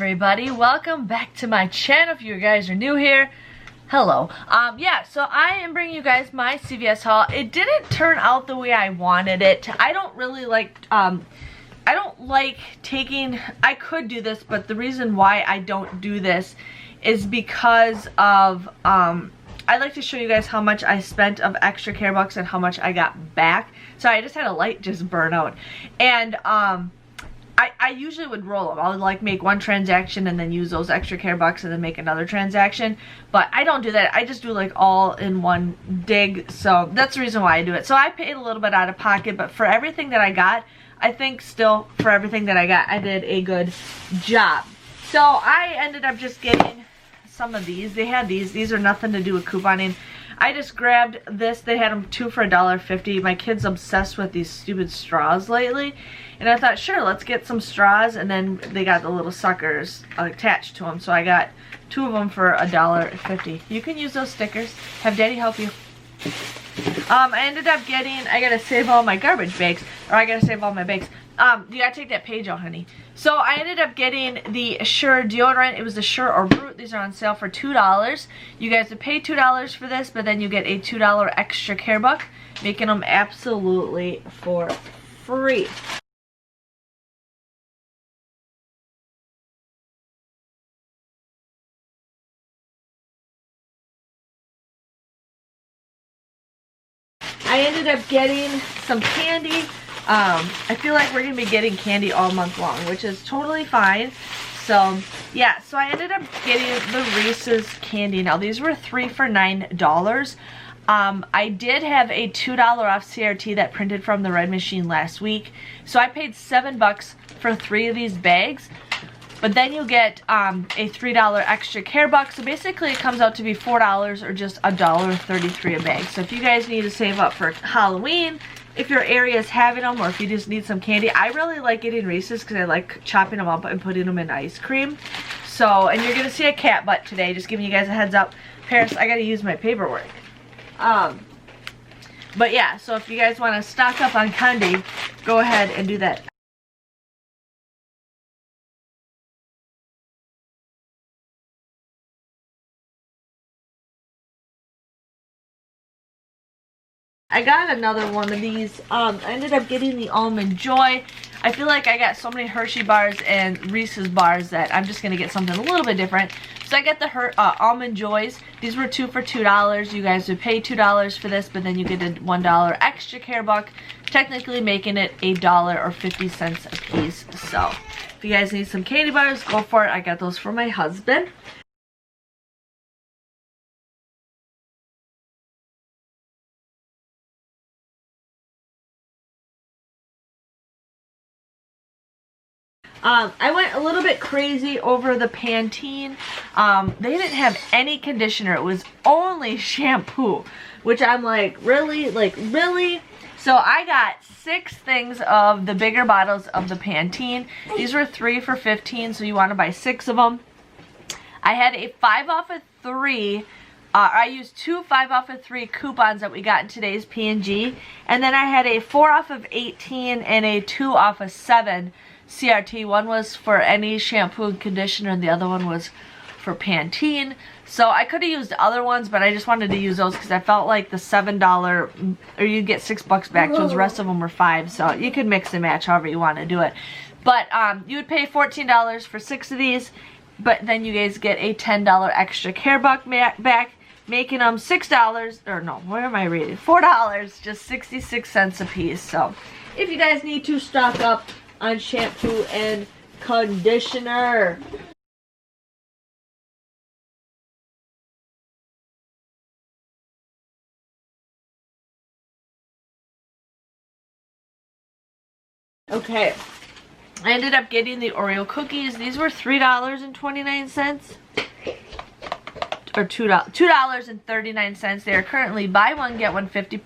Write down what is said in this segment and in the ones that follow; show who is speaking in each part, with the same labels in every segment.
Speaker 1: everybody, welcome back to my channel. If you guys are new here, hello. Yeah, so I am bringing you guys my CVS haul. It didn't turn out the way I wanted it. I don't really like I could do this, but the reason why I don't do this is because of I like to show you guys how much I spent of extra care bucks and how much I got back. So I just had a light just burn out, and I usually would roll them. I would like make one transaction and then use those extra care bucks and then make another transaction. But I don't do that. I just do like all in one dig. So that's the reason why I do it. So I paid a little bit out of pocket, but for everything that I got, I think still for everything that I got, I did a good job. So I ended up just getting some of these. They had these. These are nothing to do with couponing. I just grabbed this. They had them 2 for $1.50. My kid's obsessed with these stupid straws lately. And I thought, sure, let's get some straws. And then they got the little suckers attached to them. So I got 2 of them for $1.50. You can use those stickers. Have Daddy help you. I ended up getting, I gotta save all my garbage bags. Or I gotta save all my bags. You gotta take that page out, honey. So I ended up getting the Sure deodorant. It was the Sure or Brute. These are on sale for $2. You guys would pay $2 for this, but then you get a $2 extra care buck, making them absolutely for free. I ended up getting some candy. I feel like we're going to be getting candy all month long, which is totally fine. So, yeah. So I ended up getting the Reese's candy. Now, these were 3 for $9. I did have a $2 off CRT that printed from the red machine last week. So I paid $7 for 3 of these bags. But then you get a $3 extra care buck. So basically it comes out to be $4 or just $1.33 a bag. So if you guys need to save up for Halloween, if your area is having them, or if you just need some candy. I really like getting Reese's because I like chopping them up and putting them in ice cream. So, and you're going to see a cat butt today. Just giving you guys a heads up. Paris, I got to use my paperwork. But yeah, so if you guys want to stock up on candy, go ahead and do that. I got another one of these. I ended up getting the Almond Joy. I feel like I got so many Hershey bars and Reese's bars that I'm just going to get something a little bit different. So I got the Almond Joys. These were 2 for $2. You guys would pay $2 for this, but then you get a $1 extra care buck, technically making it $1 or 50 cents a piece. So if you guys need some candy bars, go for it. I got those for my husband. I went a little bit crazy over the Pantene. They didn't have any conditioner. It was only shampoo, which I'm like, really? Like, really? So I got 6 things of the bigger bottles of the Pantene. These were 3 for $15, so you want to buy 6 of them. I had a 5 off of 3. I used 2 5 off of 3 coupons that we got in today's P&G. And then I had a 4 off of 18 and a 2 off of 7 CRT. One was for any shampoo and conditioner, and the other one was for Pantene. So I could have used other ones, but I just wanted to use those because I felt like the $7, or you get $6 back, so the rest of them were $5. So you could mix and match however you want to do it. But you would pay $14 for 6 of these, but then you guys get a $10 extra care buck back, making them $6, or no, where am I reading? $4, just 66 cents a piece. So if you guys need to stock up on shampoo and conditioner. Okay, I ended up getting the Oreo cookies. These were $3.29 or $2.39. They are currently buy one get one 50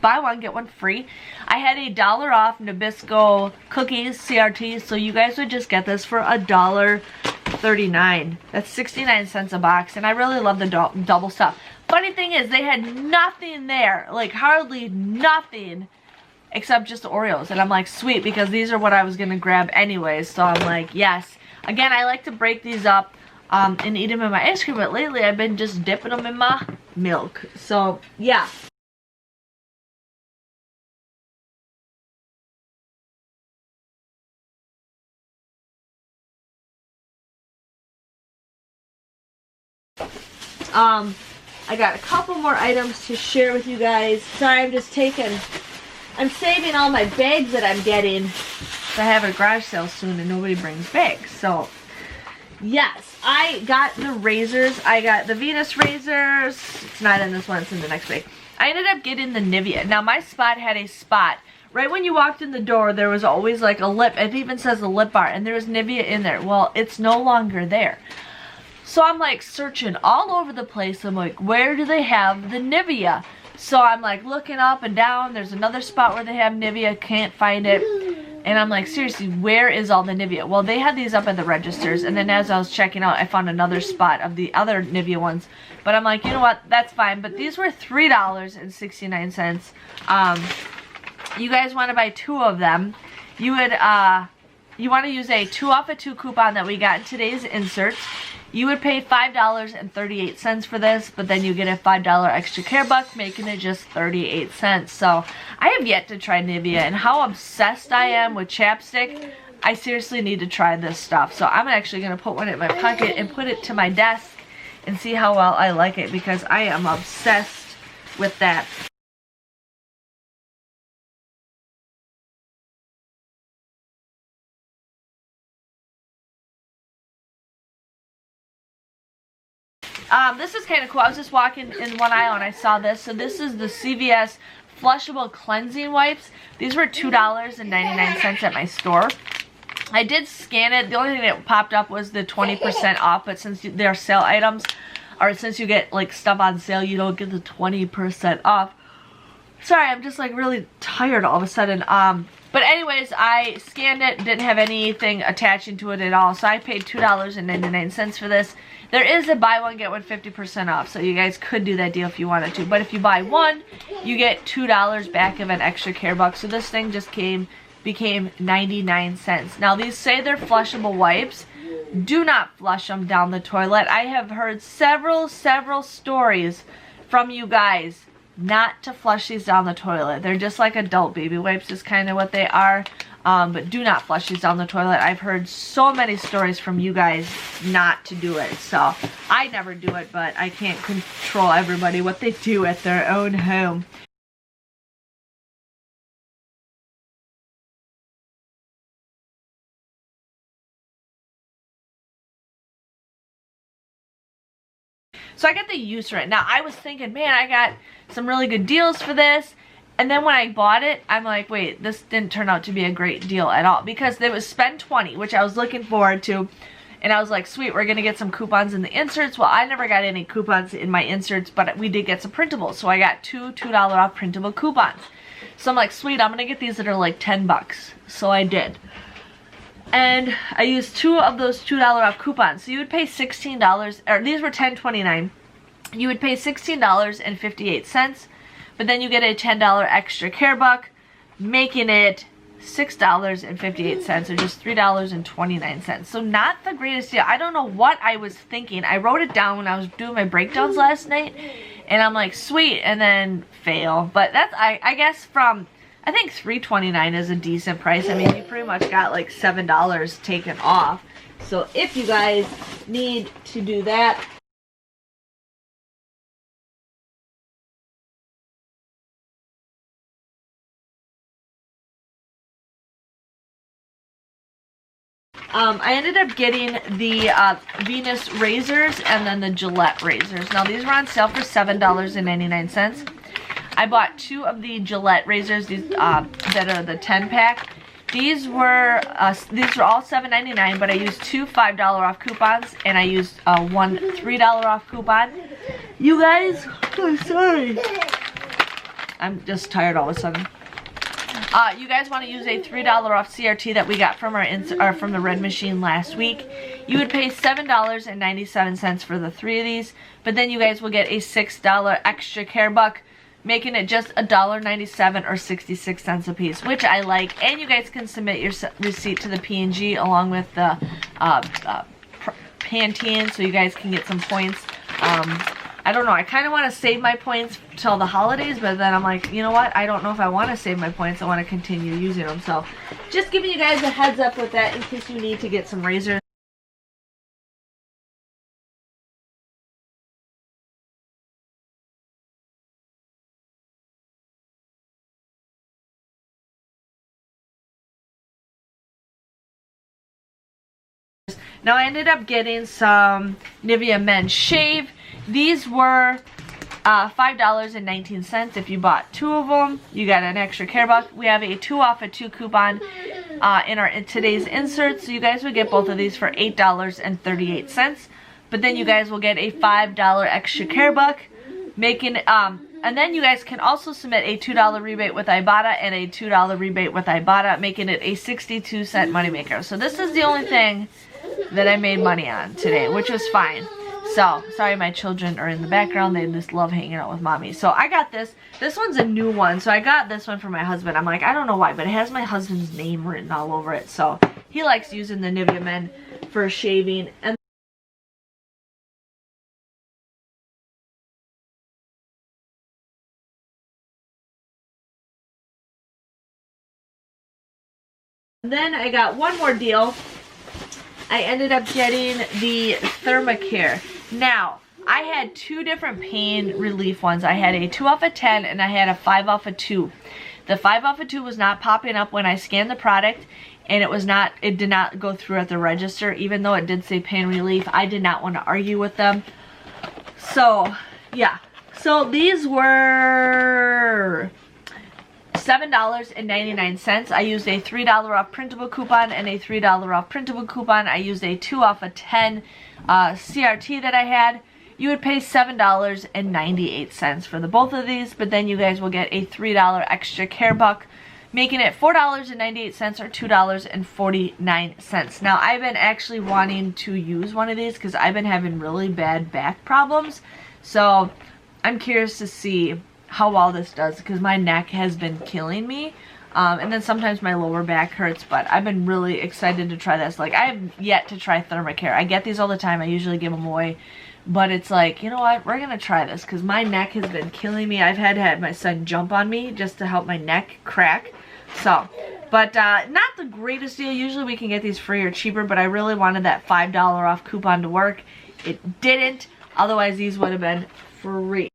Speaker 1: buy one get one free. I had a $1 off Nabisco cookies CRT, so you guys would just get this for $1.39. That's 69 cents a box, and I really love the double stuff. Funny thing is, they had nothing there, like hardly nothing except just the Oreos. And I'm like, sweet, because these are what I was going to grab anyways. So I'm like, yes. Again, I like to break these up and eat them in my ice cream, but lately I've been just dipping them in my milk. So yeah. I got a couple more items to share with you guys. Sorry, I'm saving all my bags that I'm getting. I have a garage sale soon and nobody brings bags. So, yes, I got the razors. I got the Venus razors. It's not in this one, it's in the next bag. I ended up getting the Nivea. Now, my spot had a spot. Right when you walked in the door, there was always like a lip. It even says a lip bar, and there was Nivea in there. Well, it's no longer there. So I'm like searching all over the place. I'm like, where do they have the Nivea? So I'm like looking up and down. There's another spot where they have Nivea. Can't find it. And I'm like, seriously, where is all the Nivea? Well, they had these up at the registers. And then as I was checking out, I found another spot of the other Nivea ones. But I'm like, you know what? That's fine. But these were $3.69. You guys want to buy 2 of them. You would, you want to use a 2 off of 2 coupon that we got in today's inserts. You would pay $5.38 for this, but then you get a $5 extra care buck, making it just 38 cents. So I have yet to try Nivea, and how obsessed I am with chapstick, I seriously need to try this stuff. So I'm actually going to put one in my pocket and put it to my desk and see how well I like it, because I am obsessed with that. This is kind of cool. I was just walking in one aisle and I saw this. So this is the CVS flushable cleansing wipes. These were $2.99 at my store. I did scan it. The only thing that popped up was the 20% off, but since they're sale items, or since you get like stuff on sale, you don't get the 20% off. Sorry, I'm just like really tired all of a sudden. But anyways, I scanned it, didn't have anything attaching to it at all, so I paid $2.99 for this. There is a buy one, get one 50% off, so you guys could do that deal if you wanted to. But if you buy one, you get $2 back of an extra care buck. So this thing just became 99 cents. Now these say they're flushable wipes. Do not flush them down the toilet. I have heard several stories from you guys not to flush these down the toilet. They're just like adult baby wipes is kind of what they are. But do not flush these down the toilet. I've heard so many stories from you guys not to do it. So I never do it, but I can't control everybody what they do at their own home. So I got the Eucerin. Now I was thinking, man, I got some really good deals for this. And then when I bought it, I'm like, wait, this didn't turn out to be a great deal at all. Because there was spend 20, which I was looking forward to. And I was like, sweet, we're going to get some coupons in the inserts. Well, I never got any coupons in my inserts, but we did get some printables. So I got two $2 off printable coupons. So I'm like, sweet, I'm going to get these that are like 10 bucks. So I did. And I used 2 of those $2 off coupons. So you would pay $16, or these were $10.29. You would pay $16.58. But then you get a $10 extra care buck, making it $6.58, or just $3.29. So not the greatest deal. I don't know what I was thinking. I wrote it down when I was doing my breakdowns last night, and I'm like, sweet, and then fail. But that's, I guess from, I think $3.29 is a decent price. I mean, you pretty much got like $7 taken off. So if you guys need to do that, I ended up getting the Venus razors and then the Gillette razors. Now these were on sale for $7.99. I bought 2 of the Gillette razors, these that are the 10-pack. These were all $7.99, but I used 2 $5 off coupons, and I used 1 $3 off coupon. You guys, I'm sorry. I'm just tired all of a sudden. You guys want to use a $3 off CRT that we got from from the Red Machine last week. You would pay $7.97 for the 3 of these, but then you guys will get a $6 extra care buck, making it just $1.97 or 66 cents a piece, which I like. And you guys can submit your receipt to the P&G along with the Pantene, so you guys can get some points. I don't know, I kind of want to save my points till the holidays, but then I'm like, you know what, I don't know if I want to save my points. I want to continue using them. So just giving you guys a heads up with that in case you need to get some razors. Now I ended up getting some Nivea Men Shave. These were $5.19. If you bought 2 of them, you got an extra care buck. We have a 2 off of 2 coupon in today's insert, so you guys would get both of these for $8.38. But then you guys will get a $5 extra care buck, making and then you guys can also submit a $2 rebate with Ibotta and a $2 rebate with Ibotta, making it a 62-cent moneymaker. So this is the only thing that I made money on today, which was fine. So, sorry my children are in the background. They just love hanging out with mommy. So I got this. This one's a new one. So I got this one for my husband. I'm like, I don't know why, but it has my husband's name written all over it. So he likes using the Nivea Men for shaving. And then I got one more deal. I ended up getting the Thermacare. Now, I had 2 different pain relief ones. I had a 2 off of 10 and I had a 5 off of 2. The 5 off of 2 was not popping up when I scanned the product, and it did not go through at the register, even though it did say pain relief. I did not want to argue with them. So, yeah. So these were $7.99. I used a $3 off printable coupon and a $3 off printable coupon. I used a 2 off of 10 CRT that I had. You would pay $7.98 for the both of these, but then you guys will get a $3 extra care buck, making it $4.98 or $2.49. Now I've been actually wanting to use one of these because I've been having really bad back problems. So I'm curious to see how well this does, because my neck has been killing me, and then sometimes my lower back hurts, but I've been really excited to try this. Like, I have yet to try Thermacare. I get these all the time. I usually give them away, but it's like, you know what, we're gonna try this because my neck has been killing me. I've had my son jump on me just to help my neck crack. So, but not the greatest deal. Usually we can get these free or cheaper, but I really wanted that $5 off coupon to work. It didn't, otherwise these would have been free.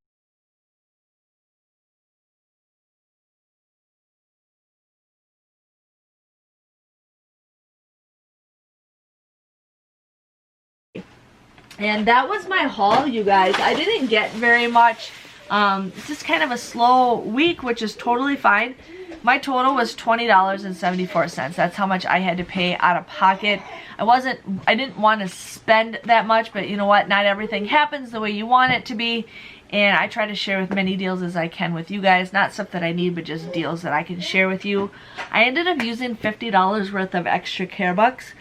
Speaker 1: And that was my haul, you guys. I didn't get very much. It's just kind of a slow week, which is totally fine. My total was $20.74. That's how much I had to pay out of pocket. I didn't want to spend that much, but you know what? Not everything happens the way you want it to be. And I try to share with many deals as I can with you guys. Not stuff that I need, but just deals that I can share with you. I ended up using $50 worth of extra care bucks.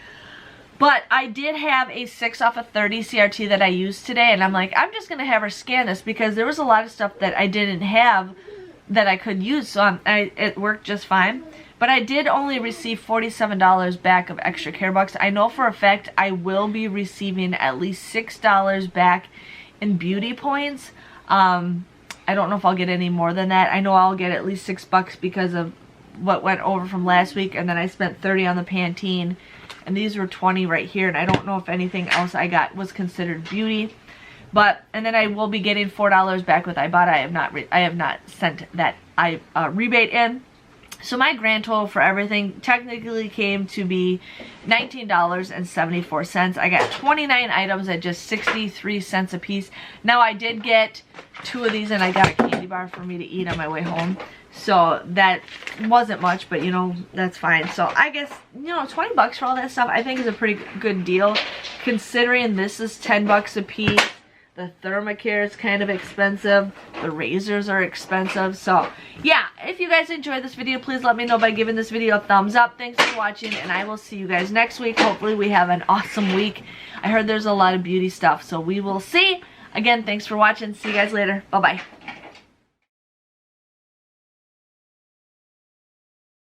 Speaker 1: But I did have a 6 off of 30 CRT that I used today, and I'm like, I'm just going to have her scan this because there was a lot of stuff that I didn't have that I could use, so it worked just fine. But I did only receive $47 back of extra care bucks. I know for a fact I will be receiving at least $6 back in beauty points. I don't know if I'll get any more than that. I know I'll get at least $6 because of what went over from last week, and then I spent 30 on the Pantene. And these were 20 right here, and I don't know if anything else I got was considered beauty. But, and then I will be getting $4 back with Ibotta. I have not sent that rebate in. So my grand total for everything technically came to be $19.74. I got 29 items at just 63 cents a piece. Now I did get 2 of these, and I got a candy bar for me to eat on my way home. So that wasn't much, but you know, that's fine. So I guess, you know, 20 bucks for all that stuff I think is a pretty good deal, considering this is 10 bucks a piece. The Thermacare is kind of expensive. The razors are expensive. So yeah, if you guys enjoyed this video, please let me know by giving this video a thumbs up. Thanks for watching, and I will see you guys next week. Hopefully we have an awesome week. I heard there's a lot of beauty stuff, so we will see. Again, thanks for watching. See you guys later. Bye-bye.